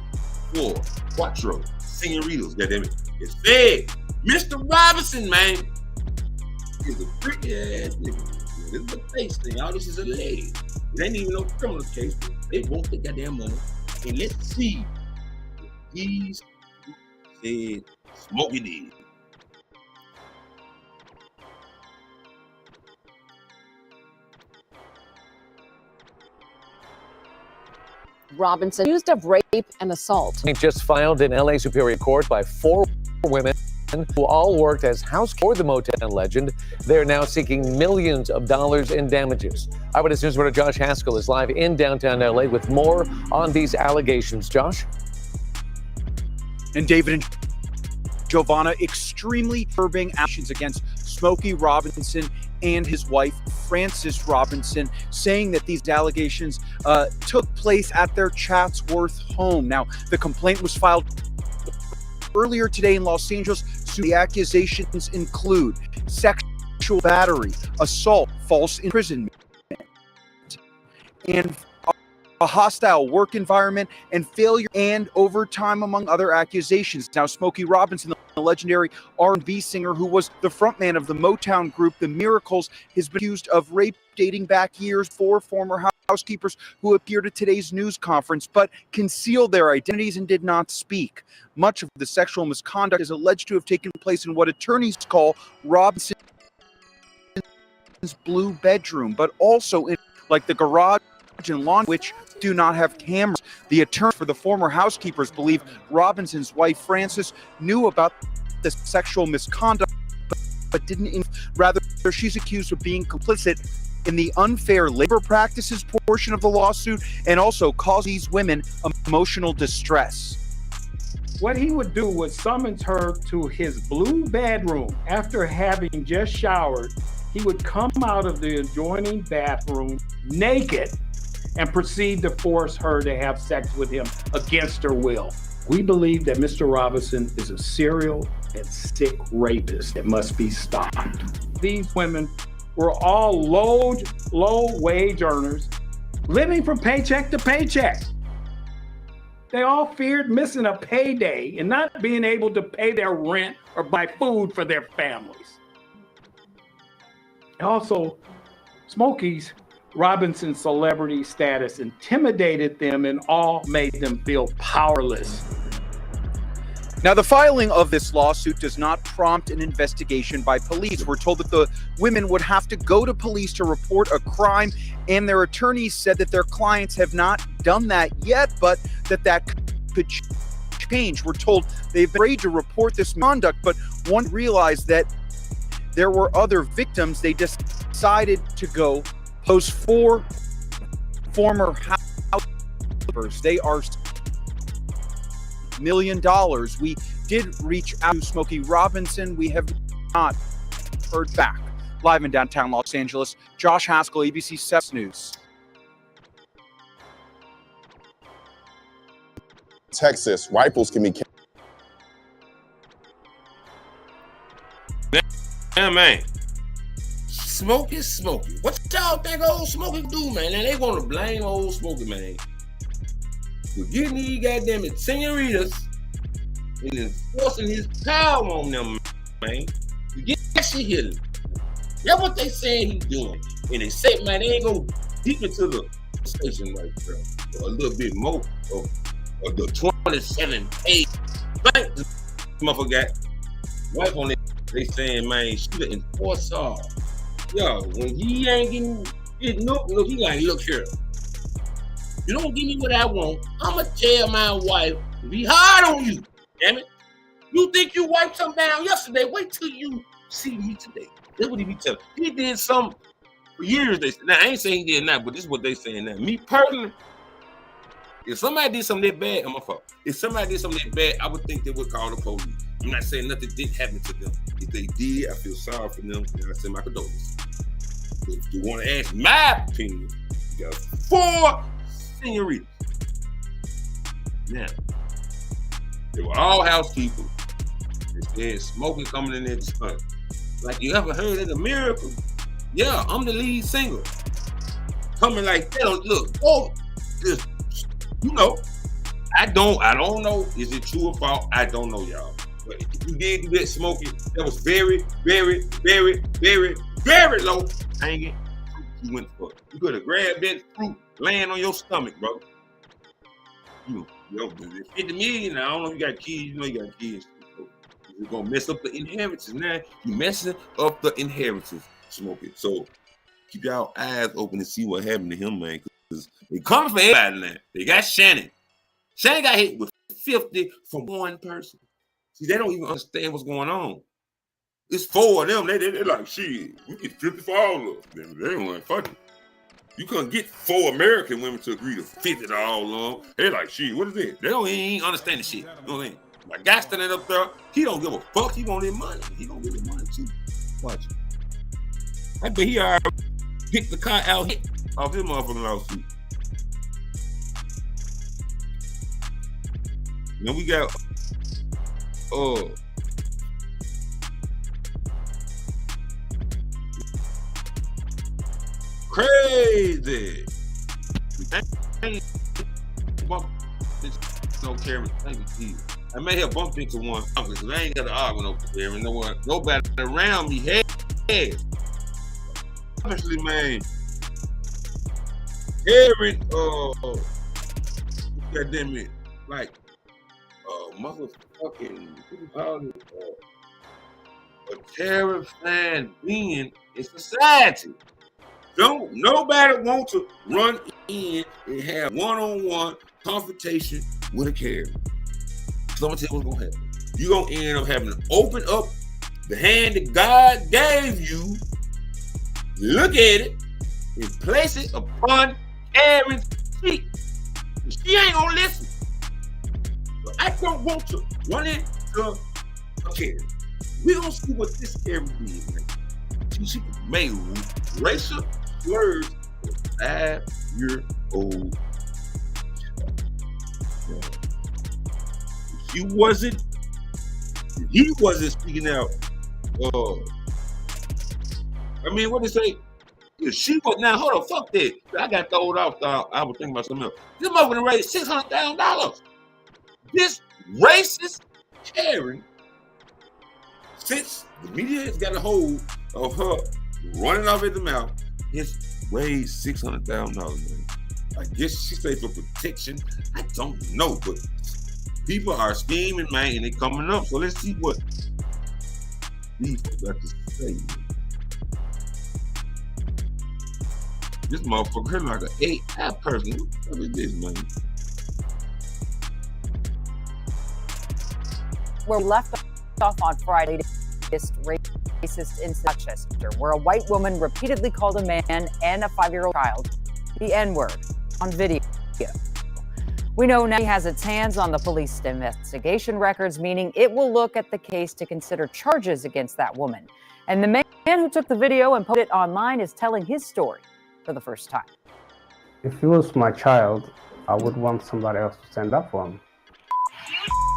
Speaker 1: 4 quattro senoritas, goddammit. It's fed. Mr. Robinson, man, is a freaky ass nigga. This is a face thing. All this is alleged. It ain't even no criminal case. They want the goddamn money. And let's see what these said Smokey did.
Speaker 3: Robinson accused of rape and assault.
Speaker 6: Just filed in LA Superior Court by 4 women who all worked as housekeepers for the Motown legend. They're now seeking millions of dollars in damages. Eyewitness News reporter Josh Haskell is live in downtown LA with more on these allegations. Josh?
Speaker 7: And David and Giovanna, extremely disturbing actions against Smokey Robinson and his wife, Frances Robinson, saying that these allegations took place at their Chatsworth home. Now, the complaint was filed earlier today in Los Angeles. The accusations include sexual battery, assault, false imprisonment, and a hostile work environment and failure and overtime, among other accusations. Now, Smokey Robinson, the legendary R&B singer who was the frontman of the Motown group The Miracles, has been accused of rape dating back years. 4 former housekeepers who appeared at today's news conference but concealed their identities and did not speak. Much of the sexual misconduct is alleged to have taken place in what attorneys call Robinson's blue bedroom, but also in like the garage and lawn, which do not have cameras. The attorney for the former housekeepers believe Robinson's wife Frances knew about the sexual misconduct but didn't. Rather, she's accused of being complicit in the unfair labor practices portion of the lawsuit and also cause these women emotional distress.
Speaker 8: What he would do was summons her to his blue bedroom after having just showered. He would come out of the adjoining bathroom naked and proceed to force her to have sex with him against her will. We believe that Mr. Robinson is a serial and sick rapist that must be stopped. These women were all low wage earners living from paycheck to paycheck. They all feared missing a payday and not being able to pay their rent or buy food for their families. Also, Smokey's Robinson's celebrity status intimidated them and all made them feel powerless.
Speaker 7: Now, the filing of this lawsuit does not prompt an investigation by police. We're told that the women would have to go to police to report a crime, and their attorneys said that their clients have not done that yet, but that could change. We're told they've been afraid to report this conduct, but one realized that there were other victims. They decided to go. Those 4 former housekeepers, they are $1 million. We did reach out to Smokey Robinson. We have not heard back. Live in downtown Los Angeles, Josh Haskell, ABC 7 News.
Speaker 9: Texas, rifles can be carried.
Speaker 1: Yeah, man. Smokey. What y'all think old Smokey do, man? And they want to blame old Smokey, man. For getting these goddamn senoritas and enforcing his power on them, man. You get that shit here. That's what they saying he's doing. And they say, man, they ain't go deep into the station right there. A little bit more of the 27 page. But this motherfucker got wife on it. They saying, man, she the enforcer. Yo, when he ain't getting up, look, he like, look here. You don't give me what I want, I'ma tell my wife to be hard on you. Damn it. You think you wiped something down yesterday? Wait till you see me today. That's what he be telling. He did something For years, now I ain't saying he did not, but this is what they saying now. Me personally, if somebody did something that bad, I'm a fault. If somebody did something that bad, I would think they would call the police. I'm not saying nothing didn't happen to them. If they did, I feel sorry for them, and I send my condolences. But if you want to ask my opinion, you got 4 senoritas. Now, they were all housekeepers. They said Smokey coming in there to hunt. Like, you ever heard of the miracle? Yeah, I'm the lead singer. Coming like that. Look, just, you know, I don't know. Is it true or false? I don't know, y'all. But if you did do that, Smokey, that was very, very, very, very, very low hanging fruit you went for. You could have grabbed that fruit laying on your stomach, bro. You know, 50 million. I don't know if you got kids. You know you got kids. So you're gonna mess up the inheritance. Now you messing up the inheritance, Smokey. So keep y'all eyes open to see what happened to him, man. Because they coming for everybody now. They got Shannon. Shannon got hit with 50 from one person. See, they don't even understand what's going on. It's 4 of them. They're like, shit, we get 50 for all of them. They don't like fucking. You couldn't get 4 American women to agree to 50 to all of them. They're like, shit, what is it? They don't even understand the shit. You know what I mean? My guy standing up there, he don't give a fuck. He want his money. He gonna get his money too. Watch. I bet he already picked the car out off his motherfucking lawsuit. Then we got crazy. No Karen, thank you. I may have bumped into one because I ain't got to argue no Karen. Nobody around me had. Honestly, man, Karen, goddamn it, like, motherfucking, a terrifying being in society. Don't nobody want to run in and have one-on-one confrontation with a Karen. So I'm gonna tell you what's gonna happen. You're gonna end up having to open up the hand that God gave you, look at it, and place it upon Karen's feet. She ain't gonna listen. But I don't want to run into a Karen. We're gonna see what this Karen did, man. She made racial slurs for a 5-year-old child. If he wasn't speaking out, I mean, what they say? If she was, now hold on, fuck that. I got thrown off. I was thinking about something else. This motherfucker raised $600,000. This racist Karen, since the media has got a hold of her running off at the mouth, has raised $600,000, man. I guess she say for protection. I don't know, but people are scheming, man, and they coming up. So let's see what these folks got to say. This motherfucker like an AI person. What is this, man?
Speaker 3: We're left off on Friday. Racist in Rochester, where a white woman repeatedly called a man and a 5-year-old child the N-word on video. We know now he has its hands on the police investigation records, meaning it will look at the case to consider charges against that woman. And the man who took the video and put it online is telling his story for the first time.
Speaker 10: If he was my child, I would want somebody else to stand up for him.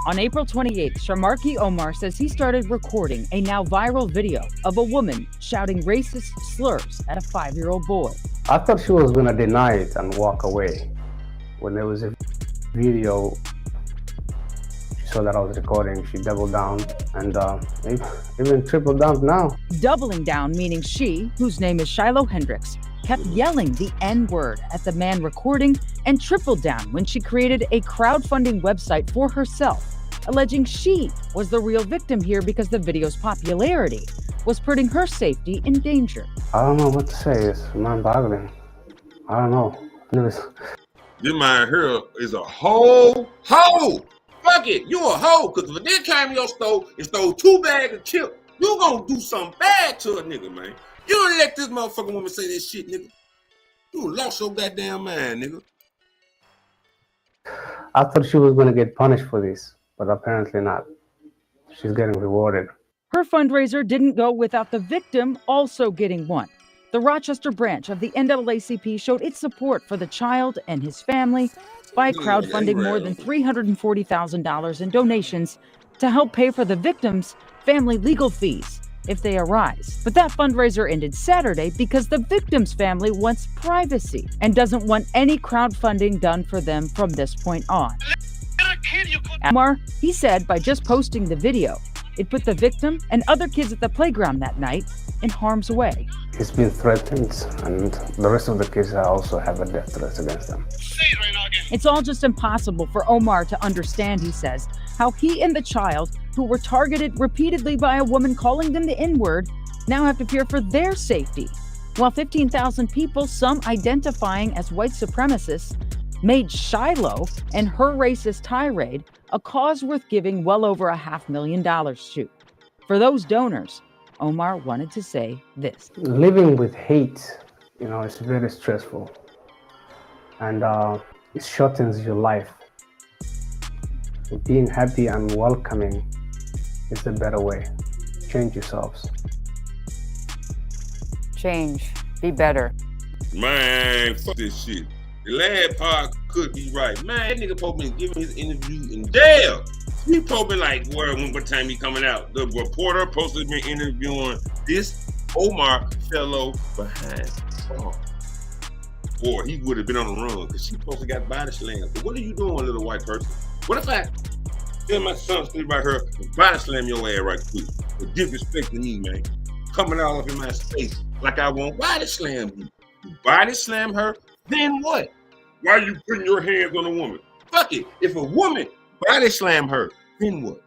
Speaker 11: On April 28th, Shamarki Omar says he started recording a now viral video of a woman shouting racist slurs at a 5-year-old boy.
Speaker 10: I thought she was going to deny it and walk away. When there was a video, she saw that I was recording, she doubled down and even tripled down now.
Speaker 11: Doubling down meaning she, whose name is Shiloh Hendricks, kept yelling the N-word at the man recording and tripled down when she created a crowdfunding website for herself, alleging she was the real victim here because the video's popularity was putting her safety in danger.
Speaker 10: I don't know what to say. It's mind-boggling. I don't know.
Speaker 1: This man here is a hoe. Fuck it, you a hoe. Because if a nigga came to your store and stole 2 bags of chips You gonna do something bad to a nigga, man. You don't let this motherfucking woman say that shit, nigga. You lost your goddamn mind, nigga.
Speaker 10: I thought she was going to get punished for this, but apparently not. She's getting rewarded.
Speaker 11: Her fundraiser didn't go without the victim also getting one. The Rochester branch of the NAACP showed its support for the child and his family by crowdfunding more than $340,000 in donations to help pay for the victim's family legal fees if they arise. But that fundraiser ended Saturday because the victim's family wants privacy and doesn't want any crowdfunding done for them from this point on. Omar, he said by just posting the video, it put the victim and other kids at the playground that night in harm's way.
Speaker 10: He's been threatened, and the rest of the kids also have a death threat against them.
Speaker 11: It's all just impossible for Omar to understand, he says, how he and the child, who were targeted repeatedly by a woman calling them the N-word, now have to fear for their safety. While 15,000 people, some identifying as white supremacists, made Shiloh and her racist tirade a cause worth giving well over $500,000 to. For those donors, Omar wanted to say this.
Speaker 10: Living with hate, it's very stressful. And it shortens your life. Being happy and welcoming is a better way. Change yourselves.
Speaker 3: Change. Be better.
Speaker 1: Man, fuck this shit. The last part could be right. Man, that nigga supposed to be giving his interview in jail. He supposed to be like, what time he coming out? The reporter supposed to be interviewing this Omar fellow behind bars. Or he would have been on the run because she supposed to got body slammed. But what are you doing, little white person? What if I tell my son to right here and body slam your ass right quick for disrespecting me, man? Coming all up in my face like I won't body slam you. You body slam her, then what? Why are you putting your hands on a woman? Fuck it. If a woman body slam her, then what?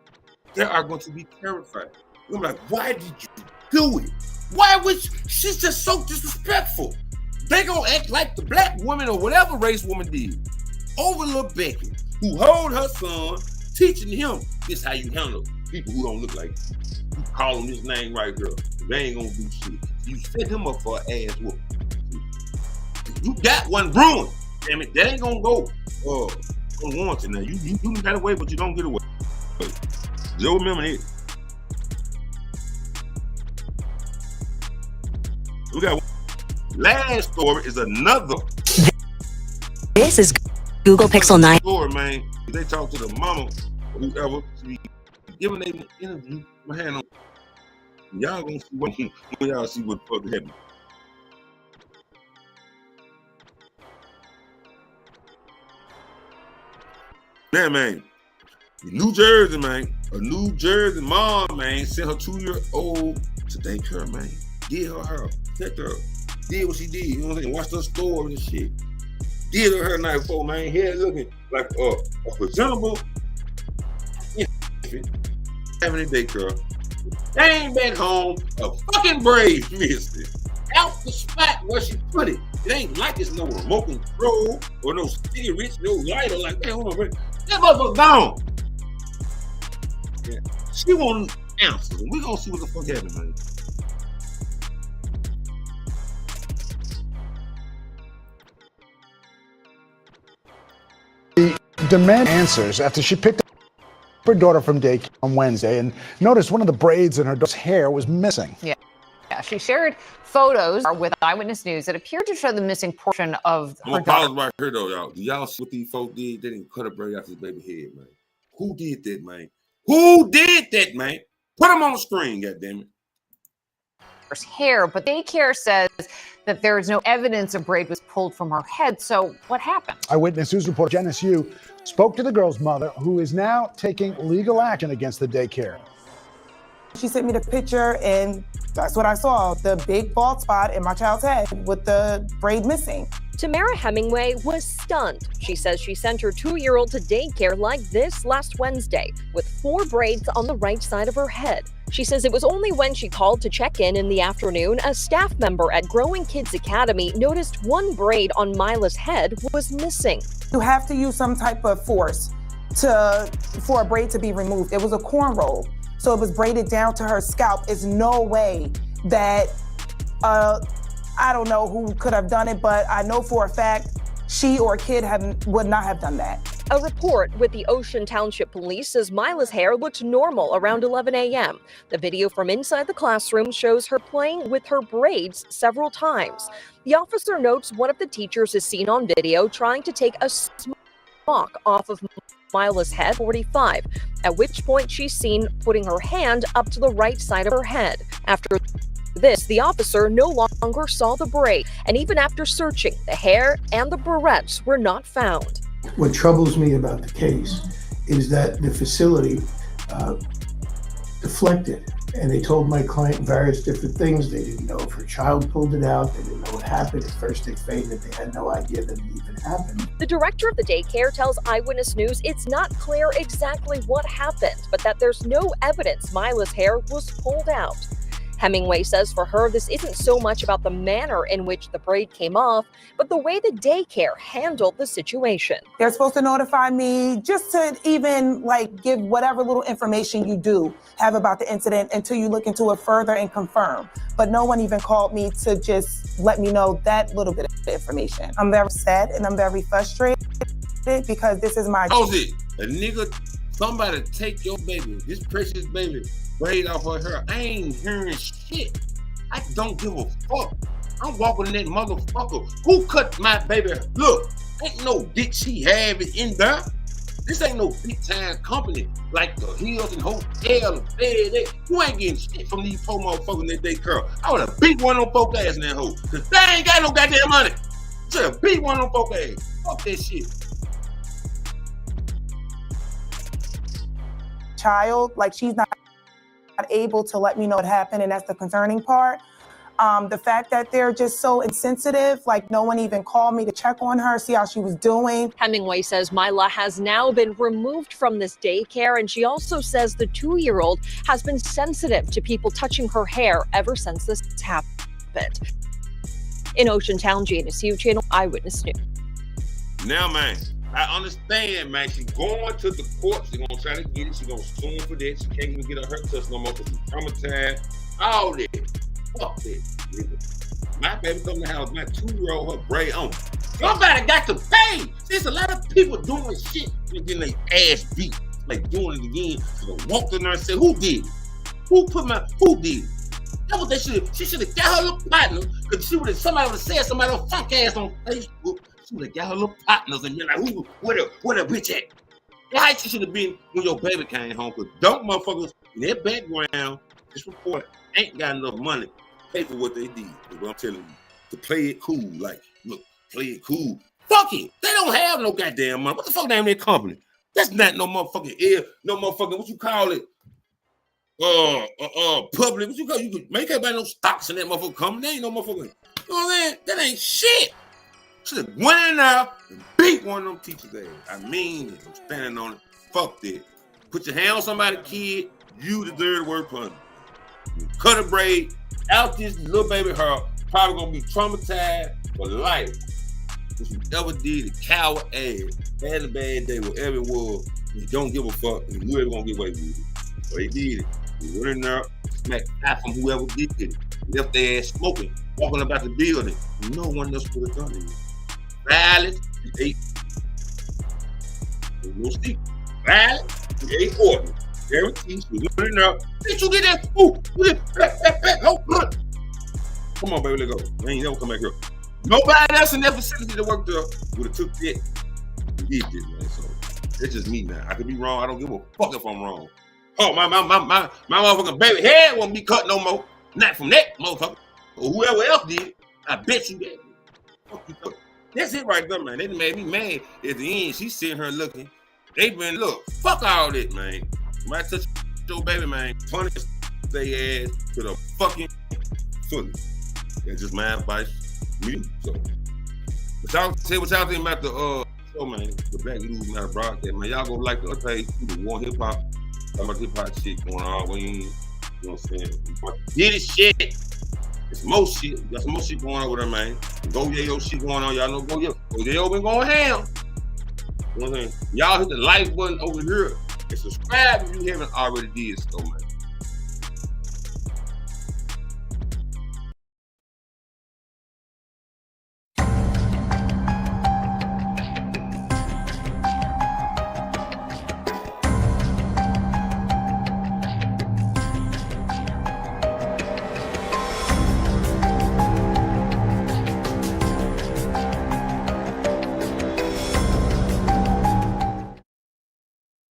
Speaker 1: They are going to be terrified. I'm like, why did you do it? Why was she's just so disrespectful? They gonna act like the black woman or whatever race woman did over little Becky, who hold her son, teaching him this how you handle people who don't look like you. You call him his name right there. They ain't gonna do shit. You set him up for an ass whooping. You got one ruined. Damn it, that ain't gonna go unwanted now. You got away, but you don't get away. Just remember it. We got last story is another.
Speaker 12: This is Google Pixel 9.
Speaker 1: Story, man. They talk to the mama or whoever. She giving them an interview. My hand on. Y'all gonna see when y'all see what fuck happened. Man, New Jersey, man, a New Jersey mom, man, sent her 2-year-old to daycare, man. Did her hair, protect her, did what she did, you know what I'm saying? Watched her stories and shit. Did her night before, man. Hair looking like a presentable infant having a daycare. Came back home, a fucking braid missing. Out the spot where she put it. It ain't like it's no remote control or no cigarettes, no lighter. Like, man, hold on, man. That motherfucker gone. Yeah. She want answers. We gonna see what the fuck happened, man.
Speaker 13: Demand answers after she picked up her daughter from daycare on Wednesday and noticed one of the braids in her daughter's hair was missing.
Speaker 15: Yeah, she shared photos with Eyewitness News that appeared to show the missing portion of her daughter.
Speaker 1: I'm gonna pause right here though, y'all. Do y'all see what these folks did? They didn't cut a braid off his baby head, man. Who did that, man? Who did that, man? Put them on the screen, goddammit.
Speaker 15: Hair, but daycare says that there is no evidence a braid was pulled from her head. So what happened?
Speaker 13: Eyewitness News reporter Janice Yu spoke to the girl's mother, who is now taking legal action against the daycare.
Speaker 16: She sent me the picture, and that's what I saw, the big bald spot in my child's head with the braid missing.
Speaker 17: Tamara Hemingway was stunned. She says she sent her 2-year-old to daycare like this last Wednesday, with 4 braids on the right side of her head. She says it was only when she called to check in the afternoon, a staff member at Growing Kids Academy noticed one braid on Mila's head was missing.
Speaker 16: You have to use some type of force for a braid to be removed. It was a corn roll. So it was braided down to her scalp. There's no way that, I don't know who could have done it, but I know for a fact she or a kid would not have done that.
Speaker 17: A report with the Ocean Township Police says Mila's hair looked normal around 11 a.m. The video from inside the classroom shows her playing with her braids several times. The officer notes one of the teachers is seen on video trying to take a smock off of Mila's head, 45, at which point she's seen putting her hand up to the right side of her head. After this, the officer no longer saw the braid, and even after searching, the hair and the barrettes were not found.
Speaker 5: What troubles me about the case is that the facility deflected, and they told my client various different things. They didn't know if her child pulled it out. They didn't know what happened. At first, they fainted. They had no idea that it even happened.
Speaker 17: The director of the daycare tells Eyewitness News it's not clear exactly what happened, but that there's no evidence Mila's hair was pulled out. Hemingway says for her, this isn't so much about the manner in which the braid came off, but the way the daycare handled the situation.
Speaker 16: They're supposed to notify me just to even give whatever little information you do have about the incident until you look into it further and confirm. But no one even called me to just let me know that little bit of information. I'm very sad and I'm very frustrated because this is my...
Speaker 1: How's it? A nigga, somebody take your baby, this precious baby, braid off her hair. I ain't hearing shit. I don't give a fuck. I'm walking in that motherfucker. Who cut my baby? Look, ain't no dick she have it in there. This ain't no big time company like the Hilton Hotel and FedEx. You ain't getting shit from these poor motherfuckers in that Daycare. I would have beat one on folk ass in that hoe. Cause they ain't got no goddamn money. Should have beat one on folk ass. Fuck that shit.
Speaker 16: Child, she's not able to let me know what happened, and that's the concerning part. The fact that they're just so insensitive, no one even called me to check on her, see how she was doing.
Speaker 17: Hemingway says Mila has now been removed from this daycare, and she also says the 2-year-old has been sensitive to people touching her hair ever since this happened. In Ocean Town, Janice Hugh, Channel Eyewitness News.
Speaker 1: Now, man, I understand, man. She's going to the court. She's going to try to get it. She's going to sue him for that. She can't even get her hair touched no more because she's traumatized. All that. Fuck that, nigga. My baby come to the house, my 2-year-old, her braid on. Somebody got to pay. There's a lot of people doing shit and getting their ass beat. Doing it again. So they walked in there and said, who did it? Who did it? That was that shit. She should have got her little partner because somebody would have said somebody on fuck ass on Facebook. She would have got her little partners and been like, where the bitch at? That's she should have been when your baby came home. Because dumb motherfuckers in their background, this report ain't got enough money to pay for what they did. That's what I'm telling you. To play it cool. Look, play it cool. Fuck it. They don't have no goddamn money. What the fuck name of their company? That's not no motherfucking what you call it? Public. What you call it? You could make everybody no stocks in that motherfucker company. They ain't no motherfucker. You know what I'm saying? That ain't shit. Should have went in there and beat one of them teachers there. I mean it. I'm standing on it. Fuck that. Put your hand on somebody's kid, you deserve the word punishment. Cut a braid out this little baby hair, probably gonna be traumatized for life. What you ever did, a coward ass, had a bad day, whatever it was, you don't give a fuck, and whoever gonna get away with it. So they did it. They went in there, smacked half from whoever did it. Left their ass smoking, walking about the building. No one else would have done it. Violence, they no sleep. Violence, they order. Guarantees, we went in there. Bitch, you did that. Ooh, you did that. Oh, look. Come on, baby, let's go. We ain't never come back here. Nobody else in that facility that worked there would have took that. We did this, man. So it's just me now. I could be wrong. I don't give a fuck if I'm wrong. Oh, my motherfucking baby head won't be cut no more. Not from that motherfucker. Or whoever else did. I bet you that. Fuck you, fuck. That's it right there, man. They made me mad. At the end, she's sitting her looking. They been, look, fuck all that, man. When I touch your baby, man, punish they ass to the fucking fullest. That's just my advice. Me. So, but y'all say what y'all think about the show, man. The Black News Matter broadcast, man. Y'all go like the other page, the War Hip Hop. Talking about hip hop shit going on. You know what I'm saying? Get it shit. It's more shit. Got some more shit going on with her, man. Go Yayo shit going on. Y'all know Go Yayo been going ham. You know what I'm saying? Y'all hit the like button over here and subscribe if you haven't already did so, man.